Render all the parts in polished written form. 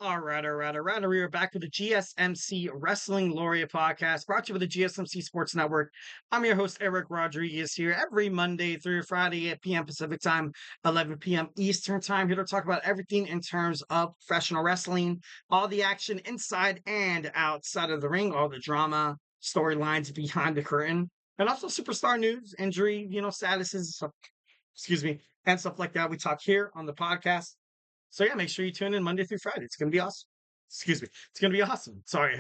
All right. We are back with the GSMC Wrestling Laureate podcast, brought to you by the GSMC Sports Network. I'm your host, Eric Rodriguez, here every Monday through Friday, 8 p.m. Pacific Time, 11 p.m. Eastern Time, here to talk about everything in terms of professional wrestling, all the action inside and outside of the ring, all the drama, storylines behind the curtain, and also superstar news, injury, statuses, excuse me, and stuff like that. We talk here on the podcast. So yeah, make sure you tune in Monday through Friday. It's gonna be awesome. Excuse me. It's gonna be awesome. Sorry,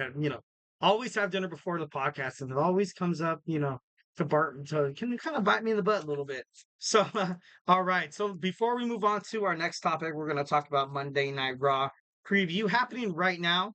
always have dinner before the podcast, and it always comes up, to can kind of bite me in the butt a little bit. So all right. So before we move on to our next topic, we're gonna talk about Monday Night Raw preview happening right now.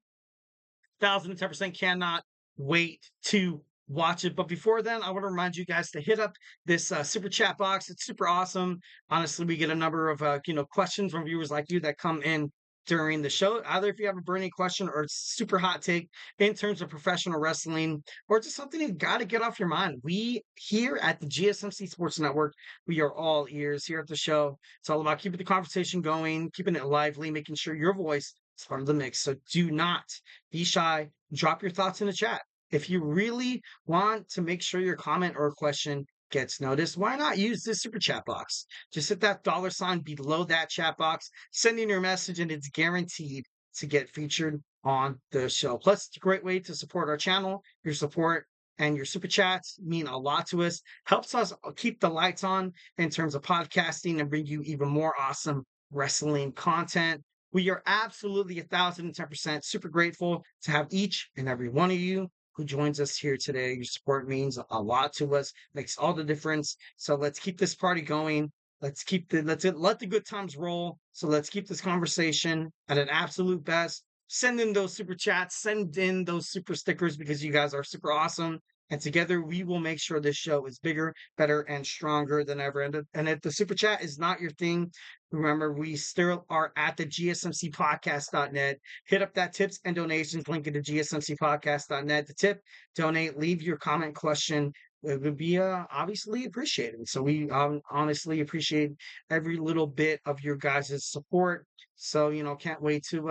1010% cannot wait to watch it. But before then, I want to remind you guys to hit up this super chat box. It's super awesome. Honestly, we get a number of questions from viewers like you that come in during the show. Either if you have a burning question or it's super hot take in terms of professional wrestling, or just something you got to get off your mind. We here at the GSMC Sports Network, we are all ears here at the show. It's all about keeping the conversation going, keeping it lively, making sure your voice is part of the mix. So do not be shy. Drop your thoughts in the chat. If you really want to make sure your comment or question gets noticed, why not use this super chat box? Just hit that $ below that chat box, send in your message, and it's guaranteed to get featured on the show. Plus, it's a great way to support our channel. Your support and your super chats mean a lot to us, helps us keep the lights on in terms of podcasting and bring you even more awesome wrestling content. We are absolutely 1010% super grateful to have each and every one of you who joins us here today. Your support means a lot to us, makes all the difference. So let's keep this party going. Let the good times roll. So let's keep this conversation at an absolute best. Send in those super chats, send in those super stickers because you guys are super awesome. And together we will make sure this show is bigger, better, and stronger than ever. And if the super chat is not your thing, remember, we still are at the GSMCpodcast.net. Hit up that tips and donations link at the GSMCpodcast.net. To tip, donate, leave your comment, question. It would be obviously appreciated. So we honestly appreciate every little bit of your guys' support. So, can't wait to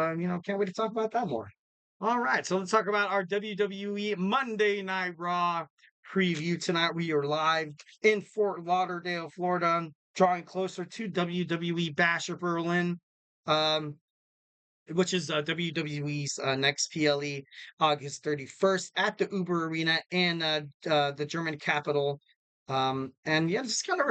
talk about that more. All right, so let's talk about our WWE Monday Night Raw preview tonight. We are live in Fort Lauderdale, Florida, drawing closer to WWE Bash of Berlin, um, which is WWE's next PLE, August 31st at the Uber Arena in the German capital. And yeah, just kind of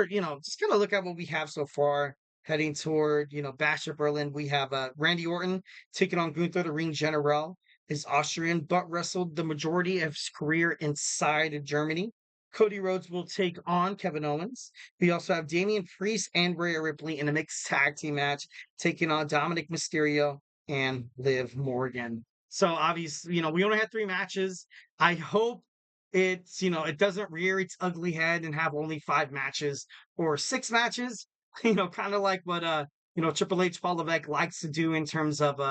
look at what we have so far. Heading toward, Bash of Berlin, we have Randy Orton taking on Gunther, the Ring General, is Austrian, but wrestled the majority of his career inside of Germany. Cody Rhodes will take on Kevin Owens. We also have Damian Priest and Rhea Ripley in a mixed tag team match, taking on Dominic Mysterio and Liv Morgan. So obviously, we only had 3 matches. I hope it doesn't rear its ugly head and have only 5 matches or 6 matches, kind of like what Triple H Paul Levesque likes to do in terms of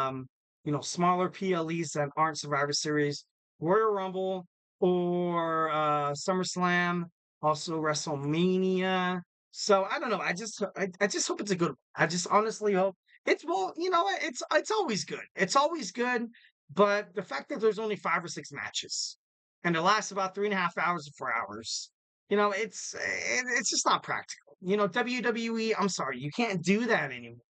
smaller PLEs that aren't Survivor Series, Royal Rumble, or SummerSlam, also WrestleMania. So I don't know. I just hope it's a good one. I just honestly hope it's well, it's always good. It's always good, but the fact that there's only 5 or 6 matches and it lasts about 3.5 hours or 4 hours, it's just not practical. WWE, I'm sorry, you can't do that anymore.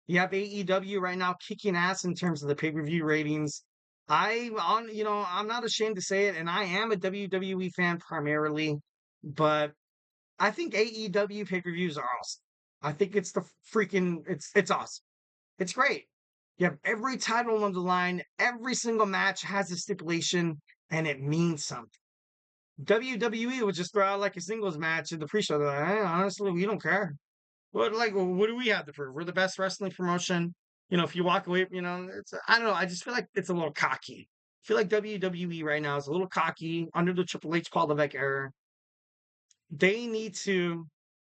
You have AEW right now kicking ass in terms of the pay-per-view ratings. I'm not ashamed to say it, and I am a WWE fan primarily, but I think AEW pay-per-views are awesome. I think it's awesome. It's great. You have every title on the line, every single match has a stipulation, and it means something. WWE would just throw out like a singles match in the pre-show. They're like, honestly, we don't care. What do we have to prove? We're the best wrestling promotion. If you walk away, I don't know. I just feel like it's a little cocky. I feel like WWE right now is a little cocky under the Triple H Paul Levesque era. They need to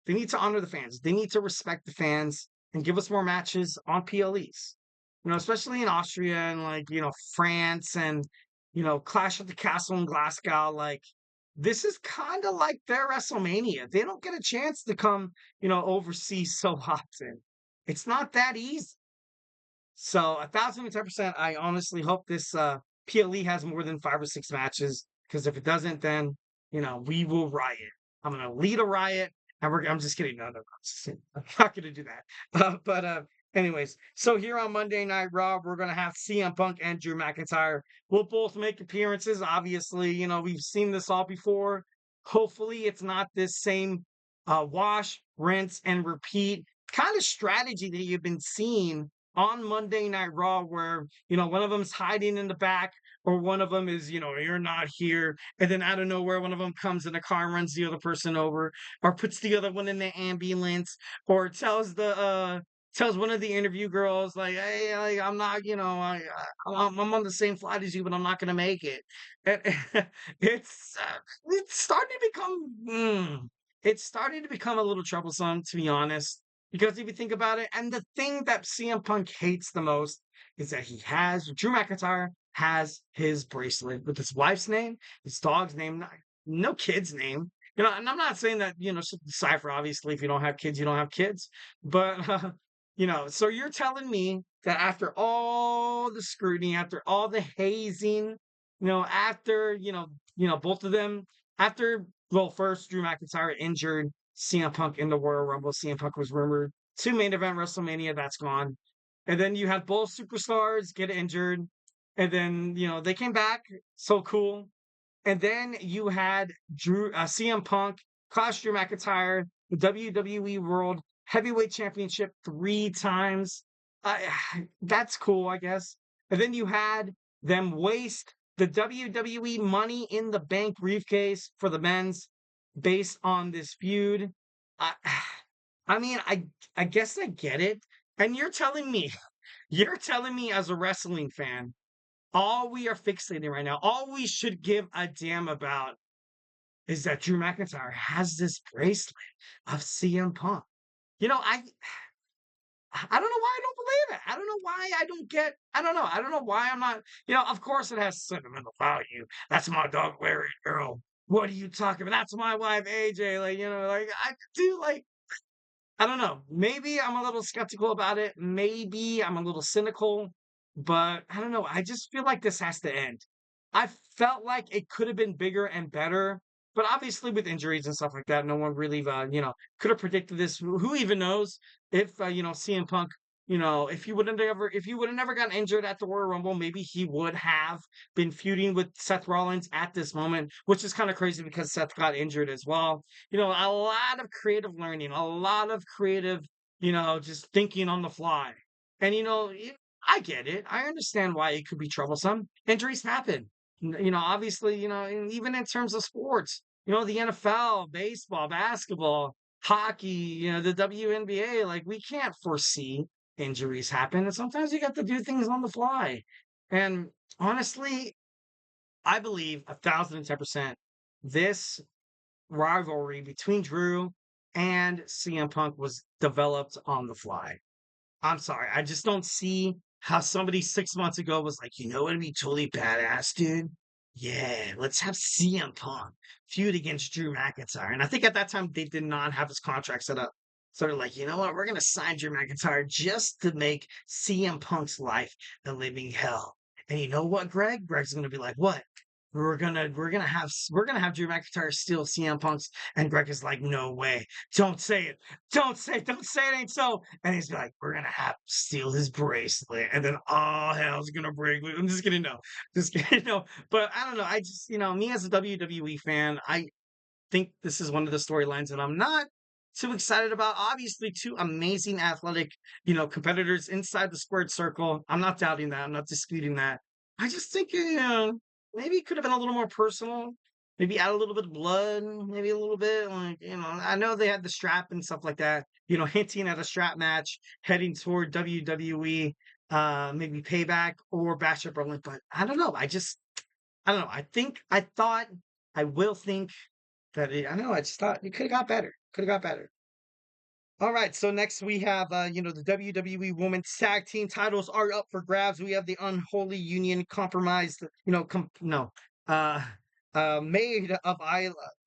honor the fans. They need to respect the fans and give us more matches on PLEs. Especially in Austria and France and Clash at the Castle in Glasgow. This is kind of like their WrestleMania. They don't get a chance to come, overseas so often. It's not that easy. So 1,010%. I honestly hope this PLE has more than 5 or 6 matches, because if it doesn't, then we will riot. I'm gonna lead a riot, and I'm just kidding. No, no, I'm not gonna do that. But anyways, so here on Monday Night Raw, we're gonna have CM Punk and Drew McIntyre. We'll both make appearances. Obviously, we've seen this all before. Hopefully, it's not this same wash, rinse, and repeat kind of strategy that you've been seeing on Monday Night Raw, where one of them's hiding in the back, or one of them is you're not here, and then out of nowhere one of them comes in a car and runs the other person over, or puts the other one in the ambulance, or tells one of the interview girls, like, hey, like, I'm not, I'm on the same flight as you, but I'm not gonna make it. And it's starting to become it's starting to become a little troublesome, to be honest. Because if you think about it, and the thing that CM Punk hates the most is that Drew McIntyre has his bracelet with his wife's name, his dog's name, no kid's name. And I'm not saying that, decipher, obviously, if you don't have kids, you don't have kids. But, so you're telling me that after all the scrutiny, after all the hazing, after, both of them, after, well, first Drew McIntyre injured CM Punk in the Royal Rumble. CM Punk was rumored to main event WrestleMania. That's gone. And then you had both superstars get injured. And then, they came back. So cool. And then you had CM Punk cost Drew McIntyre the WWE World Heavyweight Championship 3 times. That's cool, I guess. And then you had them waste the WWE Money in the Bank briefcase for the men's based on this feud. I, I mean, I guess I get it. And you're telling me as a wrestling fan, all we are fixating right now, all we should give a damn about is that Drew McIntyre has this bracelet of CM Punk. You know, I I don't know why I don't believe it. I don't know why I don't get. I don't know. I don't know why I'm not. Of course it has sentimental value. That's my dog Larry, girl. What are you talking about? That's my wife AJ. Like, like I do like. I don't know. Maybe I'm a little skeptical about it. Maybe I'm a little cynical, but I don't know. I just feel like this has to end. I felt like it could have been bigger and better, but obviously with injuries and stuff like that, no one really, could have predicted this. Who even knows if, CM Punk, if he would have never gotten injured at the Royal Rumble, maybe he would have been feuding with Seth Rollins at this moment, which is kind of crazy because Seth got injured as well. A lot of creative learning, a lot of creative, just thinking on the fly. And, I get it. I understand why it could be troublesome. Injuries happen. Obviously, and even in terms of sports, the NFL, baseball, basketball, hockey, the WNBA, like we can't foresee injuries happen. And sometimes you got to do things on the fly. And honestly, I believe 1,010% this rivalry between Drew and CM Punk was developed on the fly. I'm sorry. I just don't see how somebody 6 months ago was like, it'd be totally badass, dude. Yeah, let's have CM Punk feud against Drew McIntyre. And I think at that time they did not have his contract set up. So they're like, you know what? We're gonna sign Drew McIntyre just to make CM Punk's life a living hell. And you know what, Greg? Greg's gonna be like, what? We're gonna have Drew McIntyre steal CM Punk's, and Greg is like, no way. Don't say it. Don't say it ain't so. And he's like, we're gonna have to steal his bracelet, and then all hell's gonna break loose. I'm just kidding, no, just kidding, no. But I don't know. I just, me as a WWE fan, I think this is one of the storylines that I'm not too excited about. Obviously, two amazing athletic, competitors inside the squared circle. I'm not doubting that. I'm not disputing that. I just think, maybe it could have been a little more personal. Maybe add a little bit of blood, maybe a little bit. Like, I know they had the strap and stuff like that, hinting at a strap match heading toward WWE, maybe Payback or Bash at Berlin. But I don't know. I don't know. I will think I know, I just thought it could have got better. Could have got better. All right, so next we have, the WWE Women's Tag Team titles are up for grabs. We have the Unholy Union compromised, no, uh, made of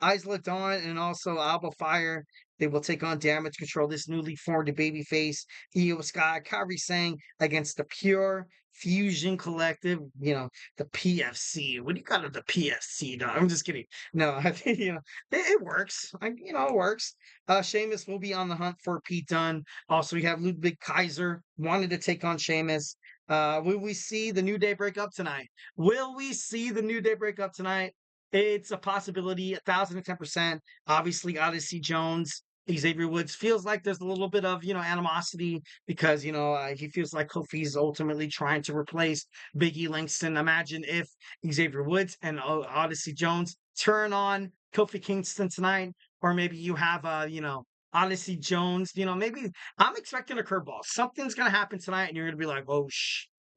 Isla Dawn and also Alba Fyre They will take on Damage Control, this newly formed babyface, Io Sky, Kairi Sane against the Pure Fusion Collective, the PFC. What do you got of the PFC, dog? I'm just kidding. No, I think, it works. It works. Sheamus will be on the hunt for Pete Dunne. Also, we have Ludwig Kaiser wanted to take on Sheamus. Will we see the New Day break up tonight? Will we see the New Day break up tonight? It's a possibility, 1,010%. Obviously, Odyssey Jones, Xavier Woods feels like there's a little bit of, animosity because, he feels like Kofi's ultimately trying to replace Big E Langston. Imagine if Xavier Woods and Odyssey Jones turn on Kofi Kingston tonight, or maybe you have, Odyssey Jones, maybe I'm expecting a curveball. Something's going to happen tonight, and you're going to be like, oh,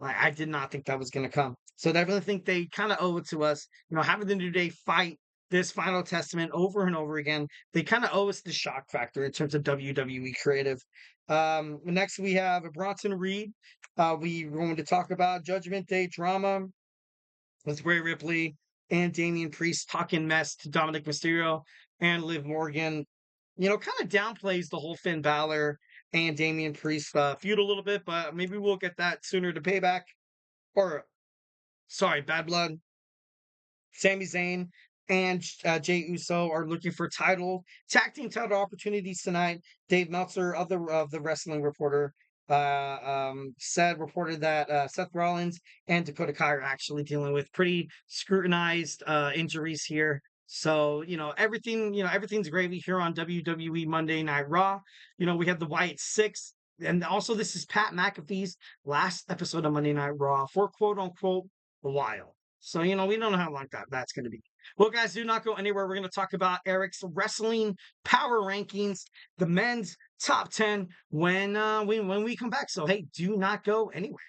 like, I did not think that was going to come. So I definitely think they kind of owe it to us, having the New Day fight this Final Testament over and over again. They kind of owe us the shock factor in terms of WWE creative. Next, we have Bronson Reed. We're going to talk about Judgment Day drama with Rhea Ripley and Damian Priest talking mess to Dominic Mysterio and Liv Morgan. Kind of downplays the whole Finn Balor and Damian Priest feud a little bit, but maybe we'll get that sooner to payback. Or, sorry, Bad Blood. Sami Zayn and Jey Uso are looking for tag team title opportunities tonight. Dave Meltzer of the Wrestling Reporter reported that Seth Rollins and Dakota Kai are actually dealing with pretty scrutinized injuries here. So, everything's gravy here on WWE Monday Night Raw. We have the Wyatt Six. And also, this is Pat McAfee's last episode of Monday Night Raw for quote unquote a while. So, we don't know how long that's going to be. Well, guys, do not go anywhere. We're going to talk about Eric's wrestling power rankings, the men's top 10 when we come back. So, hey, do not go anywhere.